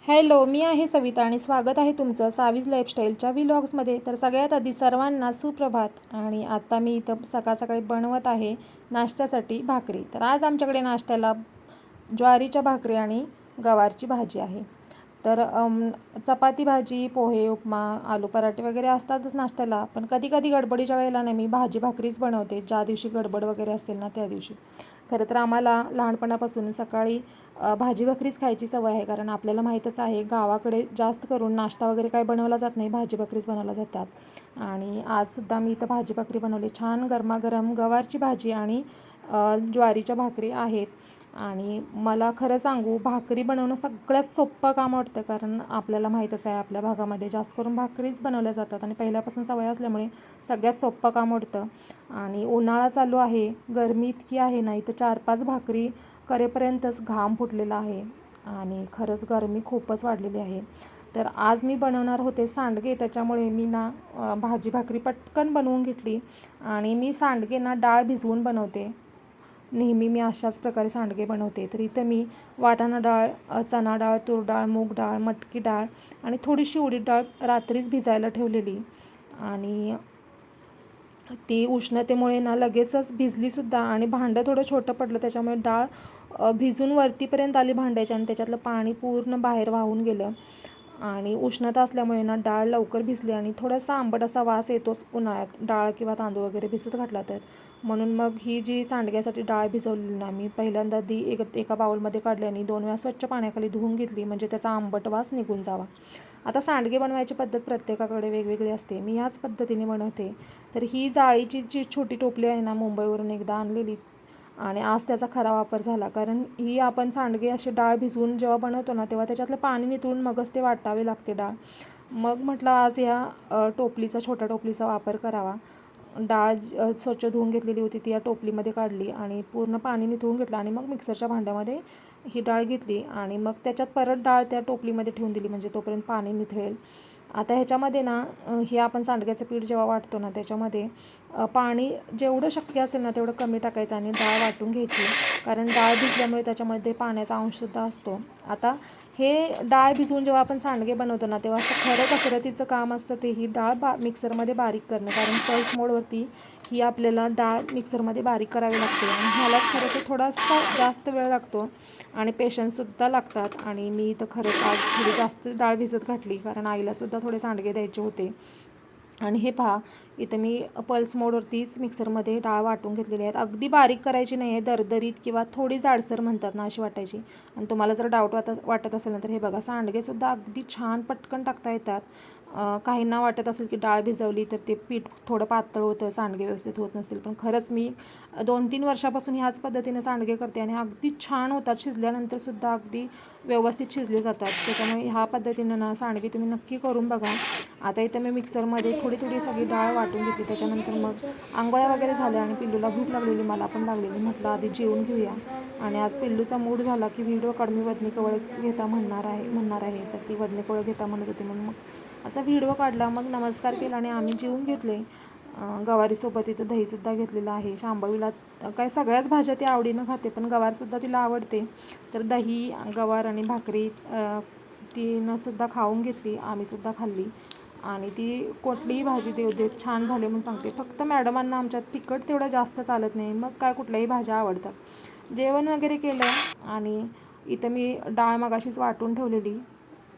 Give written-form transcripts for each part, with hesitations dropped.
Hello, मी आहे सविता आणि स्वागत आहे तुमचं सावीज लाईफस्टाईलच्या व्लॉग्समध्ये. तर सगळ्यात आधी सर्वांना सुप्रभात. आणि आता मी इथं सकाळ सकाळी बनवत आहे नाश्त्यासाठी भाकरी. तर आज आमच्याकडे नाश्त्याला ज्वारीच्या भाकरी आणि गवारची भाजी आहे. तर चपाती भाजी, पोहे, उपमा, आलू पराठे वगैरे असतातच नाश्त्याला, पण कधी कधी गडबडीच्या वेळेला नाही मी भाजी भाकरीच बनवते, ज्या दिवशी गडबड वगैरे असेल ना त्या दिवशी. खरं तर आम्हाला लहानपणापासून सकाळी भाजी भाकरीच खायची सवय आहे, कारण आपल्याला माहीतच आहे गावाकडे जास्त करून नाश्ता वगैरे काही बनवला जात नाही, भाजी भाकरीच बनवल्या जातात. आणि आजसुद्धा मी इथं भाजी भाकरी बनवली, छान गरमागरम गवारची भाजी आणि ज्वारीच्या भाकरी आहेत. आणि मला खरं सांगू, भाकरी बनवणं सगळ्यात सोपं काम वाटतं, कारण आपल्याला माहीतच आहे आपल्या भागामध्ये जास्त करून भाकरीच बनवल्या जातात आणि पहिल्यापासून सवय असल्यामुळे सगळ्यात सोपं काम वाटतं. आणि उन्हाळा चालू आहे, गरमी इतकी आहे ना, इथं 4-5 भाकरी करेपर्यंतच घाम फुटलेला आहे आणि खरंच गरमी खूपच वाढलेली आहे. तर आज मी बनवणार होते सांडगे, त्याच्यामुळे मी ना भाजी भाकरी पटकन बनवून घेतली. आणि मी सांडगे ना डाळ भिजवून बनवते, नेहमी मी अशाच प्रकारे सांडगे बनवते. तर इथं मी वाटाणा डाळ, चणा डाळ, तूर डाळ, मूग डाळ, मटकी डाळ आणि थोडीशी उडीद डाळ रात्रीच भिजायला ठेवलेली. आणि ती उष्णतेमुळे ना लगेचच भिजलीसुद्धा आणि भांडं थोडं छोटं पडलं, त्याच्यामुळे डाळ भिजून वरतीपर्यंत आली भांड्याच्या आणि त्याच्यातलं पाणी पूर्ण बाहेर वाहून गेलं. आणि उष्णता असल्यामुळे ना डाळ लवकर भिजली आणि थोडासा आंबट असा वास येतोच उन्हाळ्यात डाळ किंवा तांदूळ वगैरे भिजत घातला तर. म्हणून मग ही जी सांडग्यासाठी डाळ भिजवलेली ना मी पहिल्यांदा एका बाउलमध्ये काढली आणि 2 वेळा स्वच्छ पाण्याखाली धुवून घेतली, म्हणजे त्याचा आंबट वास निघून जावा. आता सांडगे बनवायची पद्धत प्रत्येकाकडे वेगवेगळी असते, मी याच पद्धतीने बनवते. तर ही जाळीची जी छोटी टोपली आहे ना, मुंबईवरून एकदा आणलेली आणि आज त्याचा खरा वापर झाला, कारण ही आपण सांडगे असे डाळ भिजवून जेव्हा बनवतो ना तेव्हा त्याच्यातलं पाणी निथळून मगच ते वाटावे लागते डाळ. मग म्हटलं आज या छोट्या टोपलीचा वापर करावा. डाळ स्वच्छ धुवून घेतलेली होती ती या टोपलीमध्ये काढली आणि पूर्ण पाणी निथळून घेतलं आणि मग मिक्सरच्या भांड्यामध्ये ही डाळ घेतली आणि मग त्याच्यात परत डाळ त्या टोपलीमध्ये ठेवून दिली, म्हणजे तोपर्यंत पाणी निथळेल. आता ह्याच्यामध्ये ना हे आपण सांडग्याचं पीठ जेव्हा वाटतो ना त्याच्यामध्ये पाणी जेवढं शक्य असेल ना तेवढं कमी टाकायचं आणि डाळ वाटून घ्यायची, कारण डाळ भिजल्यामुळे त्याच्यामध्ये पाण्याचा अंशसुद्धा असतो. आता हे डाळ भिजवून जेव्हा आपण सांडगे बनवतो ना तेव्हा असं खरं कसरतीचं काम असतं ते, ही डाळ मिक्सरमध्ये बारीक करणं, कारण पल्स मोडवरती ही आपल्याला डाळ मिक्सरमध्ये बारीक करावी लागते आणि ह्यालाच खरं तर थोडासा जास्त वेळ लागतो आणि पेशन्ससुद्धा लागतात. आणि मी तर खरंच आज थोडी जास्त डाळ भिजत घातली, कारण आईलासुद्धा थोडे सांडगे द्यायचे होते. आणि हे पहा, इथं मी पल्स मोडवरतीच मिक्सरमध्ये डाळ वाटून घेतलेली आहेत. अगदी बारीक करायची नाही आहे, दरदरीत किंवा थोडी जाडसर म्हणतात ना अशी वाटायची. आणि तुम्हाला जर डाऊट वाटत असेल ना तर हे बघा, सांडगेसुद्धा अगदी छान पटकन टाकता येतात. काहींना वाटत असेल की डाळ भिजवली तर ते पीठ थोडं पातळ होतं, सांडगे व्यवस्थित होत नसतील, पण खरंच मी 2-3 वर्षापासून ह्याच पद्धतीने सांडगे करते आणि अगदी छान होतात, शिजल्यानंतरसुद्धा अगदी व्यवस्थित शिजले जातात. त्याच्यामुळे ह्या पद्धतीनं ना सांडगे तुम्ही नक्की करून बघा. आता इथं मी मिक्सरमध्ये थोडी सगळी डाळ वाटून घेतली. त्याच्यानंतर मग आंघोळ्या वगैरे झाल्या आणि पिल्लूला भूक लागलेली, मला पण लागलेली, म्हटलं आधी जेवून घेऊया. आणि आज पिल्लूचा मूड झाला की व्हिडिओ काढ, मी वदनी कवळ घेता म्हणणार आहे, तर ती वदनी कवळ घेता म्हणत होती, म्हणून मग असा व्हिडिओ काढला, मग नमस्कार केला आणि आम्ही जेवून घेतले. गवारीसोबत इथं दहीसुद्धा घेतलेलं आहे. शांभवीला काय सगळ्याच भाज्या ती आवडीनं खाते, पण गवारसुद्धा तिला आवडते, तर दही, गवार आणि भाकरी तिनंसुद्धा खाऊन घेतली, आम्हीसुद्धा खाल्ली. आणि ती कुठलीही भाजी देऊ देत छान झाले म्हणून सांगते. फक्त मॅडमांना आमच्यात तिखट तेवढं जास्त चालत नाही, मग काय कुठल्याही भाज्या आवडतात. जेवण वगैरे केलं आणि इथं मी डाळ मगाशीच वाटून ठेवलेली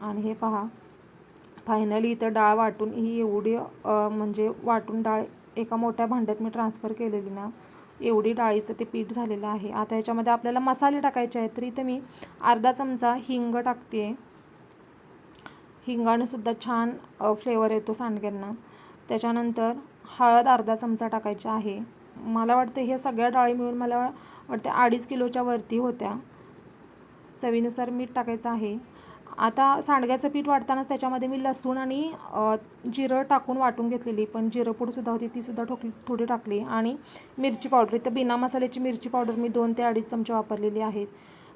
आणि हे पहा, फायनली इथं डाळ वाटून ही एवढी म्हणजे वाटून डाळ एका मोठ्या भांड्यात मी ट्रान्सफर केलेली ना, एवढी डाळीचं ते पीठ झालेलं आहे. आता ह्याच्यामध्ये आपल्याला मसाले टाकायचे आहेत, तर इथं मी अर्धा चमचा हिंग टाकते आहे. हिंगानेसुद्धा छान फ्लेवर येतो सांडग्यांना. त्याच्यानंतर हळद अर्धा चमचा टाकायची आहे. मला वाटतं हे सगळ्या डाळी मिळून मला वाटते 2.5 किलोच्या वरती होत्या. चवीनुसार मीठ टाकायचं आहे. आता सांडग्याचं पीठ वाटतानाच त्याच्यामध्ये मी लसूण आणि जिरं टाकून वाटून घेतलेली, पण जिरं पूडसुद्धा होती तीसुद्धा थोडी टाकली. आणि मिरची पावडर, इथं बिना मसाल्याची मिरची पावडर मी 2 ते 2.5 चमचे वापरलेली आहे.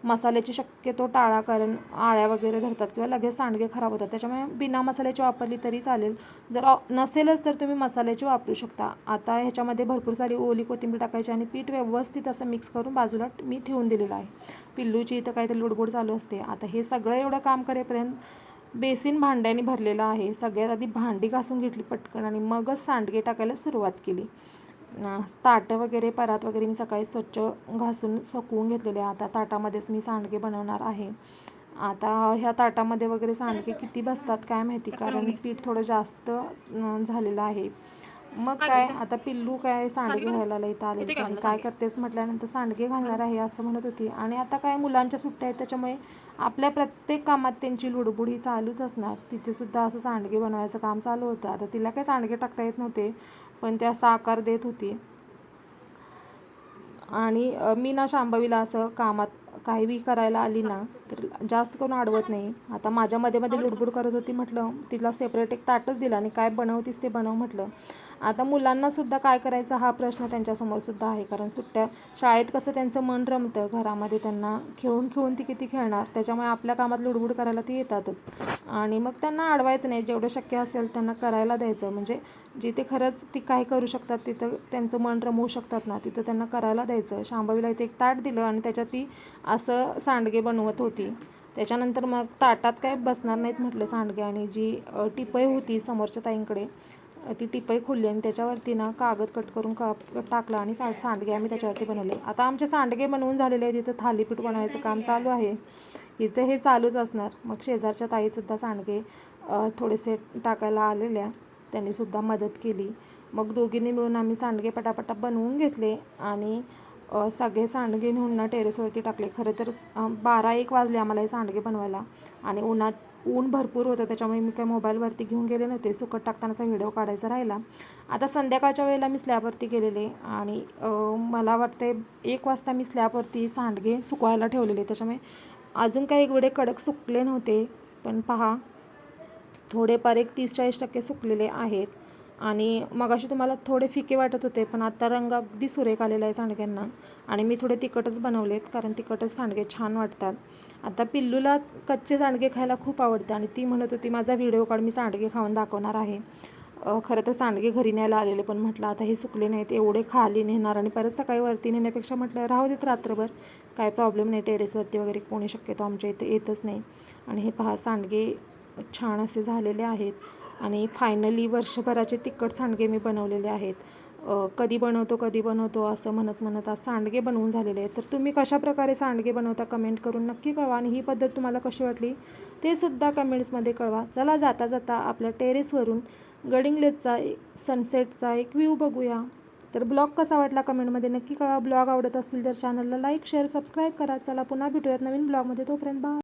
मसाल्याची शक्यतो टाळा, कारण आळ्या वगैरे धरतात किंवा लगेच सांडगे खराब होतात. त्याच्यामुळे बिना मसाल्याची वापरली तरी चालेल. जर नसेलच तर तुम्ही मसाल्याची वापरू शकता. आता ह्याच्यामध्ये भरपूर सारी ओली कोथिंबीर टाकायची आणि पीठ व्यवस्थित असं मिक्स करून बाजूला मी ठेवून दिलेलं आहे. पिल्लूची इथं काहीतरी लुडबुड चालू असते. आता हे सगळं एवढं काम करेपर्यंत बेसिन भांड्याने भरलेलं आहे. सगळ्यात आधी भांडी घासून घेतली पटकन आणि मगच सांडगे टाकायला सुरुवात केली. ताटं वगैरे परात वगैरे मी सकाळी स्वच्छ घासून सुकवून घेतलेले. आता ताटामध्येच मी सांडगे बनवणार आहे. आता ह्या ताटामध्ये वगैरे सांडगे किती बसतात काय माहिती, कारण पीठ थोडं जास्त झालेलं आहे. मग काय आता पिल्लू काय सांडगे घालायला इथं आलेली आहे. काय करतेस म्हटल्यानंतर सांडगे घालणार आहे असं म्हणत होती. आणि आता काय मुलांच्या सुट्ट्या आहेत, त्याच्यामुळे आपल्या प्रत्येक कामात त्यांची लुडबुड ही चालूच असणार. तिचेसुद्धा असं सांडगे बनवायचं काम चालू होतं. आता तिला काही सांडगे टाकता येत नव्हते, पण ते असा आकार देत होती. आणि मी ना शांभवीला असं कामात काही बी करायला आली ना तर जास्त करून अडवत नाही. आता माझ्या मध्ये लुडबुड करत होती, म्हटलं तिला सेपरेट एक ताटच दिला आणि काय बनवतीस ते बनव म्हटलं. आता मुलांनासुद्धा काय करायचं हा प्रश्न त्यांच्यासमोरसुद्धा आहे, कारण सुट्ट्या शाळेत कसं त्यांचं मन रमतं, घरामध्ये त्यांना खेळून खेळून ती किती खेळणार, त्याच्यामुळे आपल्या कामात लुडबुड करायला ती येतातच. आणि मग त्यांना अडवायचं नाही, जेवढं शक्य असेल त्यांना करायला द्यायचं. म्हणजे जिथे खरंच ती काय करू शकतात, तिथं त्यांचं मन रमवू शकतात ना, तिथं त्यांना करायला द्यायचं. शांभवीला इथे एक ताट दिलं आणि त्याच्यात ती असं सांडगे बनवत होती. त्याच्यानंतर मग ताटात काय बसणार नाहीत म्हटलं सांडगे, आणि जी टिपई होती समोरच्या ताईंकडे ती टिपई खोलली आणि त्याच्यावरती ना कागद कट करून टाकला आणि सांडगे आम्ही त्याच्यावरती बनवले. आता आमचे सांडगे बनवून झालेले आहेत. तिथं थालीपीठ बनवायचं काम चालू आहे. हिचं हे चालूच असणार. मग शेजारच्या ताईसुद्धा सांडगे थोडेसे टाकायला आलेल्या, त्यांनीसुद्धा मदत केली. मग दोघींनी मिळून आम्ही सांडगे पटापटा बनवून घेतले आणि सगळे सांडगे नेऊन ना टेरेसवरती टाकले. खरं तर 12-1 वाजले आम्हाला हे सांडगे बनवायला आणि ऊन भरपूर होतं, त्याच्यामुळे मी काही मोबाईलवरती घेऊन गेले नव्हते. सुकट टाकतानाचा व्हिडिओ काढायचा राहिला. आता संध्याकाळच्या वेळेला मी स्लॅबवरती गेलेले आणि मला वाटते 1 वाजता मी स्लॅबवरती सांडगे सुकवायला ठेवलेले. त्याच्यामुळे अजून काही एवढे कडक सुकले नव्हते, पण पहा थोडेफार एक 30-40% सुकलेले आहेत. आणि मगाशी तुम्हाला थोडे फिके वाटत होते, पण आता रंग अगदी सुरेख आलेला आहे सांडग्यांना. आणि मी थोडे तिखटच बनवलेत, कारण तिखटच सांडगे छान वाटतात. आता पिल्लूला कच्चे सांडगे खायला खूप आवडतं आणि ती म्हणत होती माझा व्हिडिओ काढ, मी सांडगे खाऊन दाखवणार आहे. खरं तर सांडगे घरी न्यायला आलेले, पण म्हटलं आता हे सुकले नाहीत, एवढे खाली नेणार आणि परत सकाळी वरती नेण्यापेक्षा म्हटलं राहू देत रात्रभर, काय प्रॉब्लेम नाही. टेरेसवरती वगैरे कोणी शक्यतो आमच्या इथे येतच नाही. आणि हे पहा सांडगे छान असे झालेले आहेत. आणि फायनली वर्षभराचे तिखट सांडगे मी बनवलेले आहेत. कधी बनवतो असं म्हणत आज सांडगे बनवून झालेले आहेत. तर तुम्ही कशाप्रकारे सांडगे बनवता कमेंट करून नक्की कळवा, आणि ही पद्धत तुम्हाला कशी वाटली ते सुद्धा कमेंट्समध्ये कळवा. चला जाता जाता आपल्या टेरेसवरून गडिंग्लजचा सनसेटचा एक व्ह्यू बघूया. तर ब्लॉग कसा वाटला कमेंटमध्ये नक्की कळवा. ब्लॉग आवडत असतील तर चॅनलला लाईक शेअर सबस्क्राईब करा. चला पुन्हा भेटूयात नवीन ब्लॉगमध्ये, तोपर्यंत बाय.